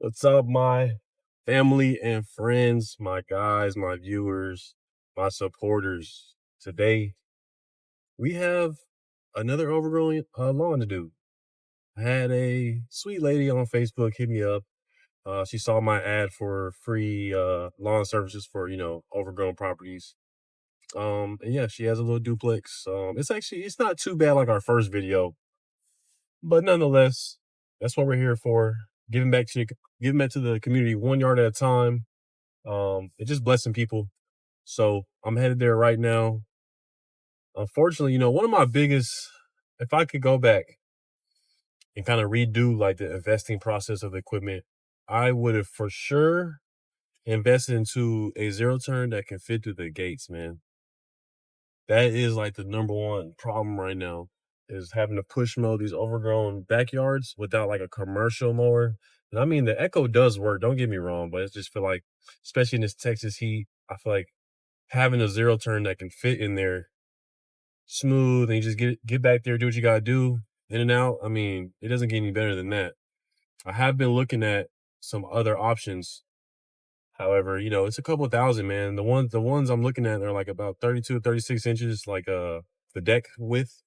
What's up, my family and friends, my guys, my viewers, my supporters? Today, we have another overgrowing lawn to do. I had a sweet lady on Facebook hit me up. She saw my ad for free lawn services for, overgrown properties. And yeah, she has a little duplex. It's not too bad like our first video, but nonetheless, that's what we're here for. Giving back to the community 1 yard at a time. It's just blessing people. So I'm headed there right now. Unfortunately, one of my biggest, if I could go back and kind of redo like the investing process of the equipment, I would have for sure invested into a zero turn that can fit through the gates, man. That is like the number one problem right now, is having to push mow these overgrown backyards without like a commercial mower. And I mean, the Echo does work, don't get me wrong, but I just feel like, especially in this Texas heat, I feel like having a zero turn that can fit in there smooth and you just get back there, do what you gotta do, in and out. I mean, it doesn't get any better than that. I have been looking at some other options. However, it's a couple thousand, man. The ones I'm looking at are like about 32, 36 inches, like the deck width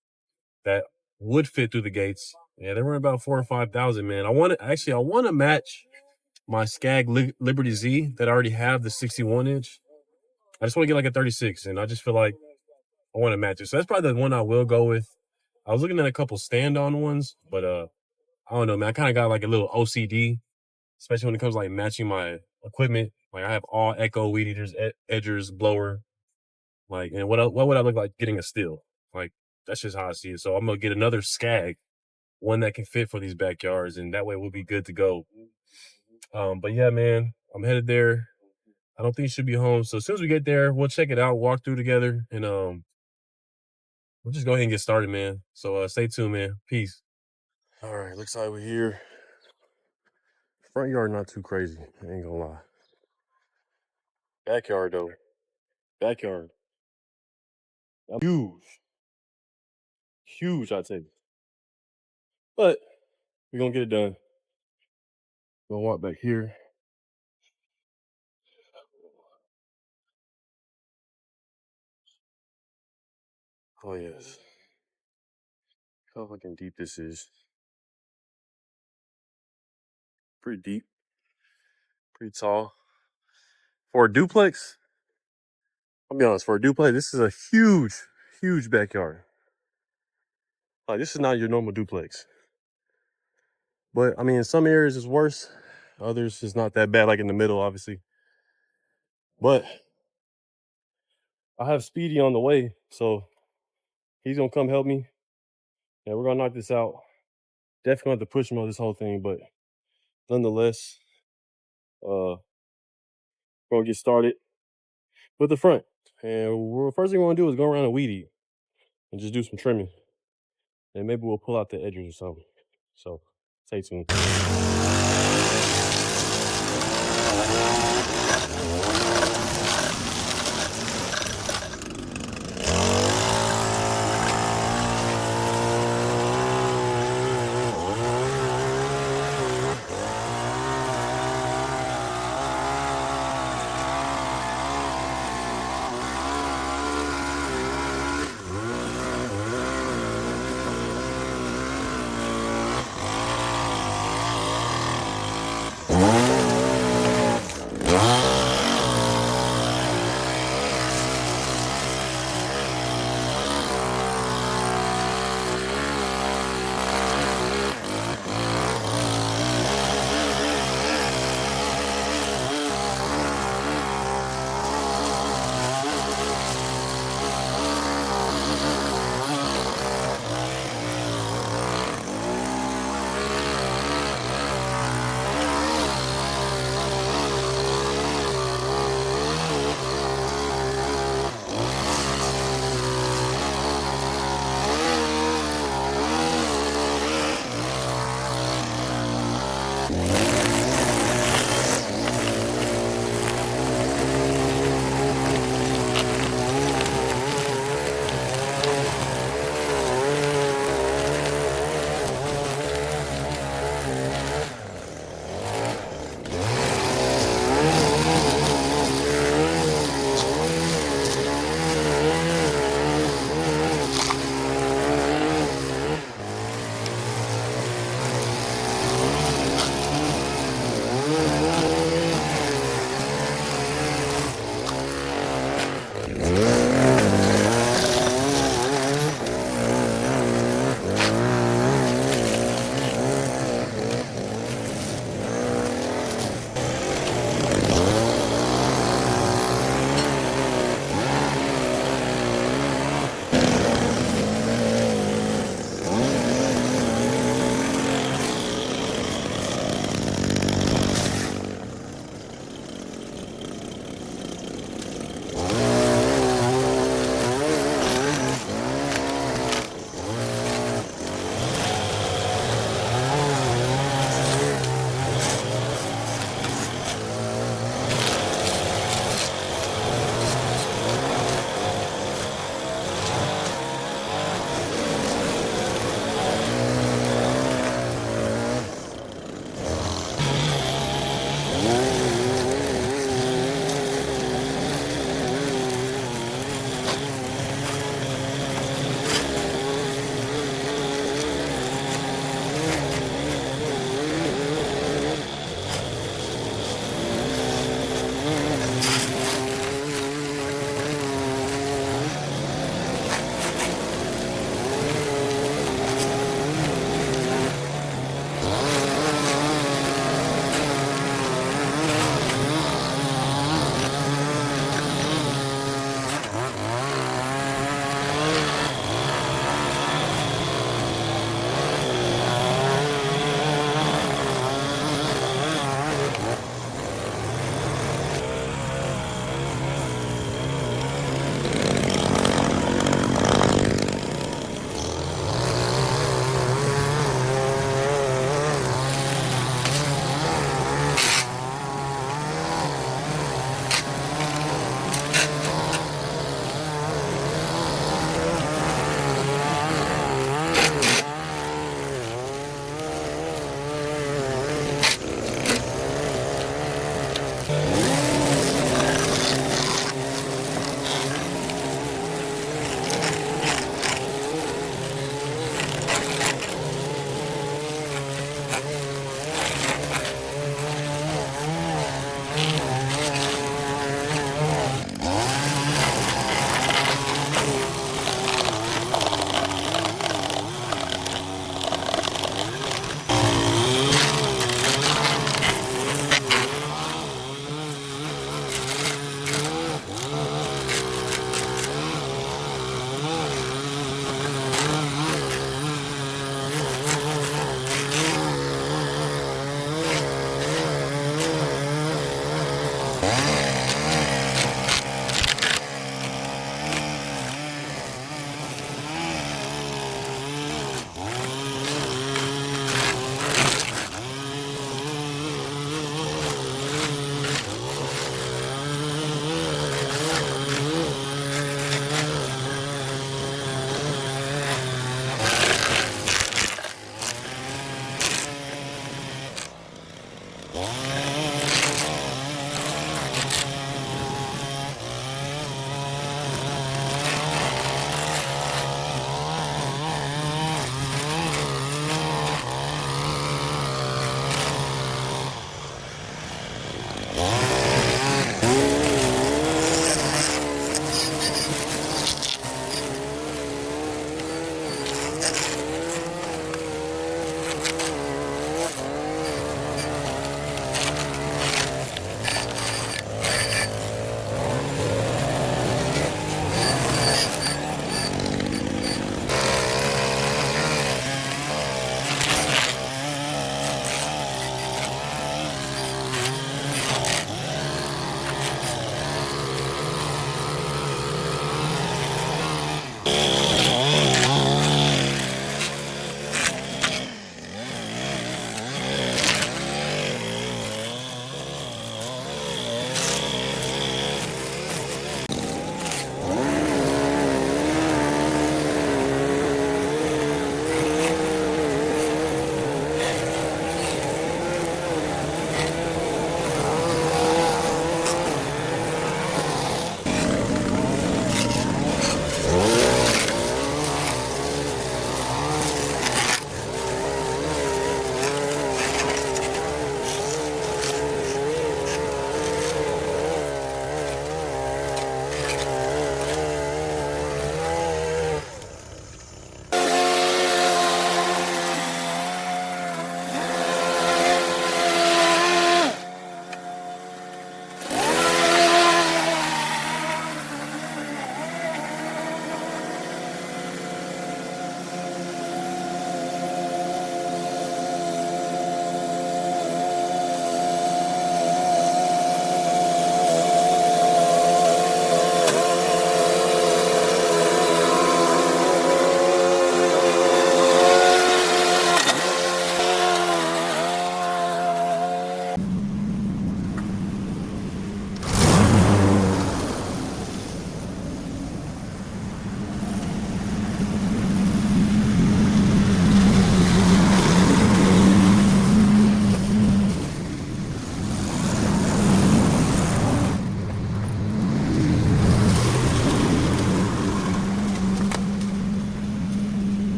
that would fit through the gates. Yeah, they were about 4 or 5 thousand, man. I want to match my Skag Liberty Z that I already have, the 61 inch. I just want to get like a 36, and I just feel like I want to match it. So that's probably the one I will go with. I was looking at a couple stand-on ones, but I don't know, man. I kind of got like a little OCD, especially when it comes to like matching my equipment. Like I have all Echo weed eaters, edgers, blower. Like, and what would I look like getting a steel? Like that's just how I see it. So I'm gonna get another Skag, one that can fit for these backyards, and that way we'll be good to go. But yeah, man, I'm headed there. I don't think it should be home. So as soon as we get there, we'll check it out, walk through together, and we'll just go ahead and get started, man. So stay tuned, man. Peace. All right, looks like we're here. Front yard not too crazy, I ain't gonna lie. Backyard though. Backyard. Huge. Huge, I'd say. But we're gonna get it done. Gonna walk back here. Oh yes. How fucking deep this is. Pretty deep. Pretty tall. For a duplex, I'll be honest, for a duplex, this is a huge, huge backyard. Like this is not your normal duplex. But I mean, in some areas it's worse. Others it's not that bad, like in the middle, obviously. But I have Speedy on the way, so he's gonna come help me. And we're gonna knock this out. Definitely gonna have to push him on this whole thing, but nonetheless, we're gonna get started with the front. And first thing we're gonna do is go around and weed eat and just do some trimming. And maybe we'll pull out the edges or something. So stay tuned.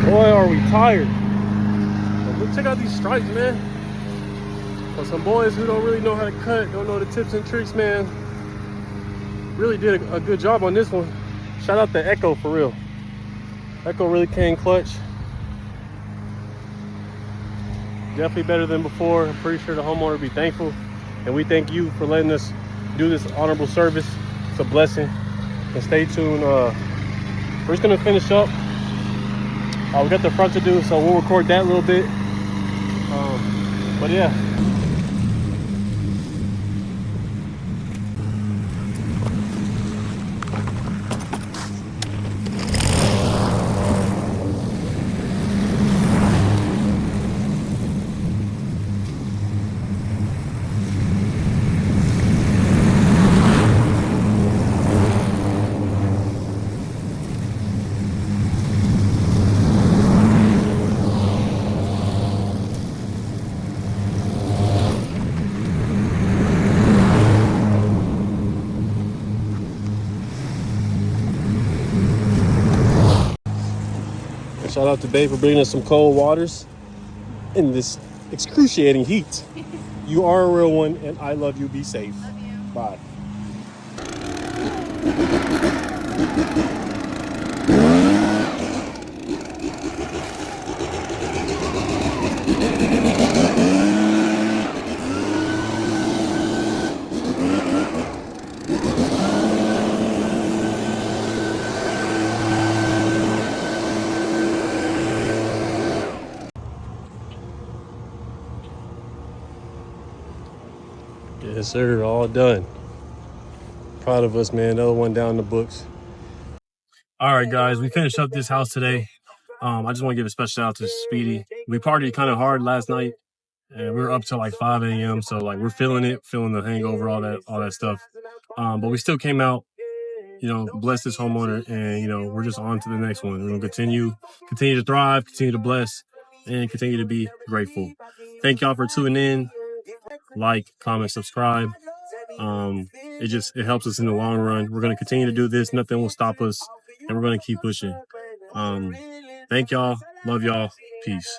Boy, are we tired. But look, check out these stripes, man. For some boys who don't really know how to cut, don't know the tips and tricks, man, really did a good job on this one. Shout out to Echo for real. Echo really came clutch. Definitely better than before. I'm pretty sure the homeowner will be thankful. And we thank you for letting us do this honorable service. It's a blessing. And stay tuned. We're just gonna finish up. We got the front to do, so we'll record that a little bit. But yeah. Shout out to Babe for bringing us some cold waters in this excruciating heat. You are a real one, and I love you. Be safe. Love you. Bye. Yes, sir. All done. Proud of us, man. Another one down in the books. All right, guys. We finished up this house today. I just want to give a special shout out to Speedy. We partied kind of hard last night, and we were up till like 5 a.m. So like we're feeling the hangover, all that stuff. But we still came out, bless this homeowner, and we're just on to the next one. We're gonna continue to thrive, continue to bless, and continue to be grateful. Thank y'all for tuning in. Like, comment, subscribe. It helps us in the long run. We're gonna continue to do this. Nothing will stop us, and we're gonna keep pushing. Thank y'all. Love y'all. Peace.